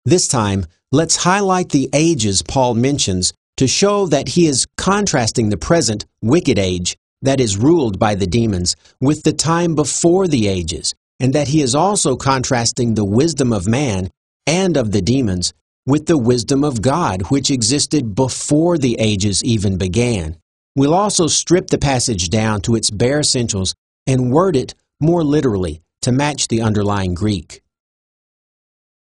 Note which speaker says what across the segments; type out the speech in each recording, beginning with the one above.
Speaker 1: This time, let's highlight the ages Paul mentions to show that he is contrasting the present wicked age that is ruled by the demons with the time before the ages, and that he is also contrasting the wisdom of man and of the demons with the wisdom of God, which existed before the ages even began. We'll also strip the passage down to its bare essentials and word it more literally to match the underlying Greek.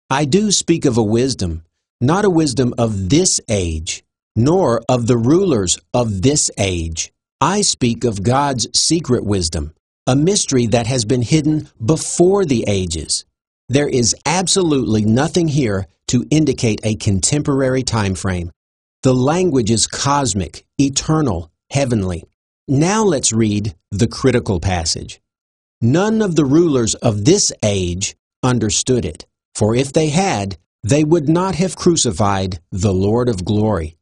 Speaker 1: I do speak of a wisdom, not a wisdom of this age, nor of the rulers of this age. I speak of God's secret wisdom, a mystery that has been hidden before the ages. There is absolutely nothing here to indicate a contemporary time frame. The language is cosmic, eternal, heavenly. Now let's read the critical passage. None of the rulers of this age understood it, for if they had, they would not have crucified the Lord of glory.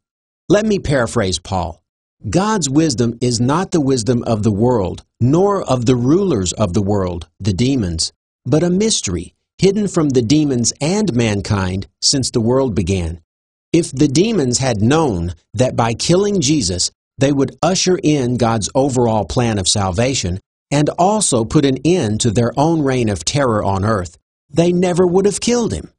Speaker 1: Let me paraphrase Paul. God's wisdom is not the wisdom of the world, nor of the rulers of the world, the demons, but a mystery hidden from the demons and mankind since the world began. If the demons had known that by killing Jesus, they would usher in God's overall plan of salvation and also put an end to their own reign of terror on earth, they never would have killed him.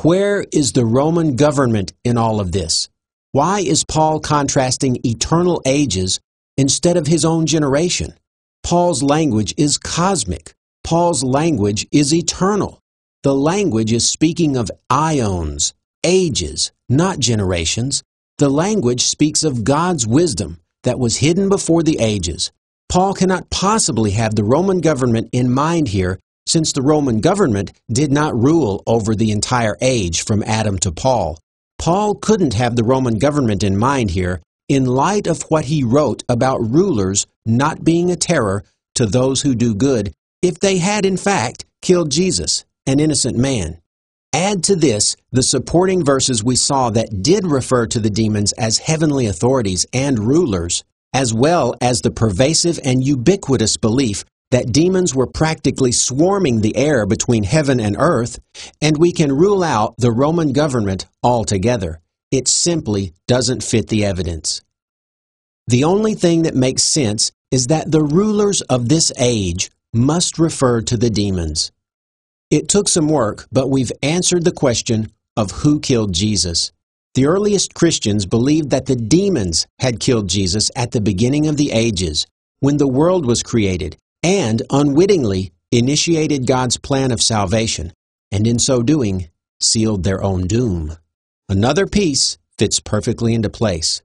Speaker 1: Where is the Roman government in all of this? Why is Paul contrasting eternal ages instead of his own generation? Paul's language is cosmic. Paul's language is eternal. The language is speaking of aeons, ages, not generations. The language speaks of God's wisdom that was hidden before the ages. Paul cannot possibly have the Roman government in mind here, since the Roman government did not rule over the entire age from Adam to Paul. Paul couldn't have the Roman government in mind here in light of what he wrote about rulers not being a terror to those who do good if they had in fact killed Jesus, an innocent man. Add to this the supporting verses we saw that did refer to the demons as heavenly authorities and rulers, as well as the pervasive and ubiquitous belief that demons were practically swarming the air between heaven and earth, and we can rule out the Roman government altogether. It simply doesn't fit the evidence. The only thing that makes sense is that the rulers of this age must refer to the demons. It took some work, but we've answered the question of who killed Jesus. The earliest Christians believed that the demons had killed Jesus at the beginning of the ages, when the world was created, and unwittingly initiated God's plan of salvation, and in so doing, sealed their own doom. Another piece fits perfectly into place.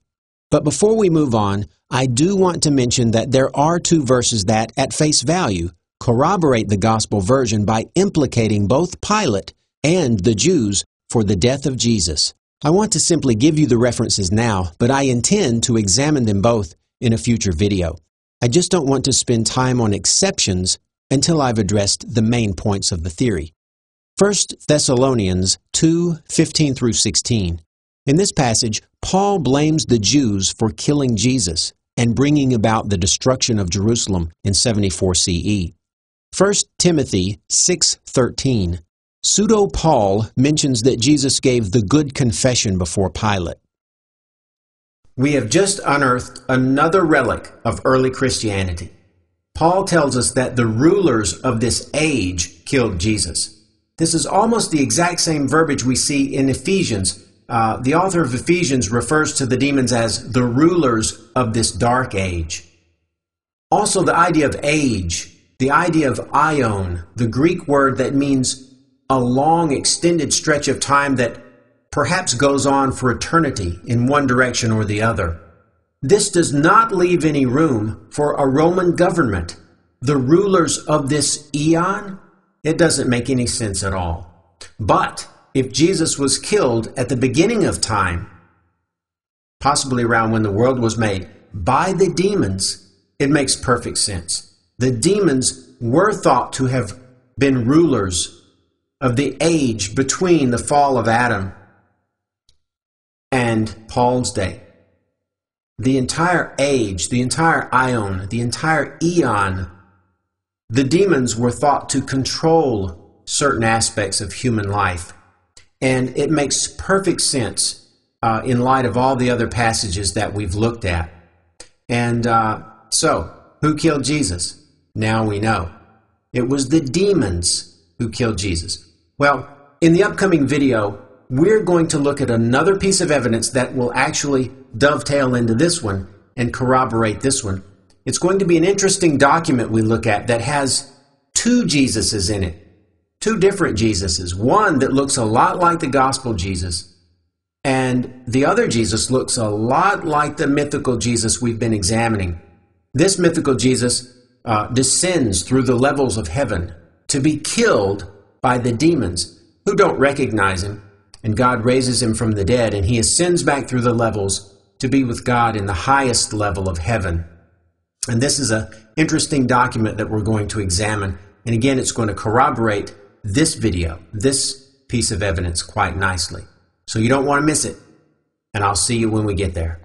Speaker 1: But before we move on, I do want to mention that there are two verses that, at face value, corroborate the gospel version by implicating both Pilate and the Jews for the death of Jesus. I want to simply give you the references now, but I intend to examine them both in a future video. I just don't want to spend time on exceptions until I've addressed the main points of the theory. 1 Thessalonians 2:15 through 16. In this passage, Paul blames the Jews for killing Jesus and bringing about the destruction of Jerusalem in 74 CE. 1 Timothy 6:13. Pseudo-Paul mentions that Jesus gave the good confession before Pilate. We have just unearthed another relic of early Christianity. Paul tells us that the rulers of this age killed Jesus. This is almost the exact same verbiage we see in Ephesians. The author of Ephesians refers to the demons as the rulers of this dark age. Also, the idea of age, the idea of aion, the Greek word that means a long extended stretch of time that perhaps goes on for eternity in one direction or the other. This does not leave any room for a Roman government. The rulers of this eon, it doesn't make any sense at all. But if Jesus was killed at the beginning of time, possibly around when the world was made, by the demons, it makes perfect sense. The demons were thought to have been rulers of the age between the fall of Adam and Paul's day. The entire age, the entire aion, the entire eon, the demons were thought to control certain aspects of human life. And it makes perfect sense in light of all the other passages that we've looked at. And so, who killed Jesus? Now we know. It was the demons who killed Jesus. Well, in the upcoming video, we're going to look at another piece of evidence that will actually dovetail into this one and corroborate this one. It's going to be an interesting document we look at that has two Jesuses in it. Two different Jesuses. One that looks a lot like the gospel Jesus, and the other Jesus looks a lot like the mythical Jesus we've been examining. This mythical Jesus descends through the levels of heaven to be killed by the demons who don't recognize him, and God raises him from the dead, and he ascends back through the levels to be with God in the highest level of heaven. And this is an interesting document that we're going to examine. And again, it's going to corroborate this video, this piece of evidence quite nicely. So you don't want to miss it. And I'll see you when we get there.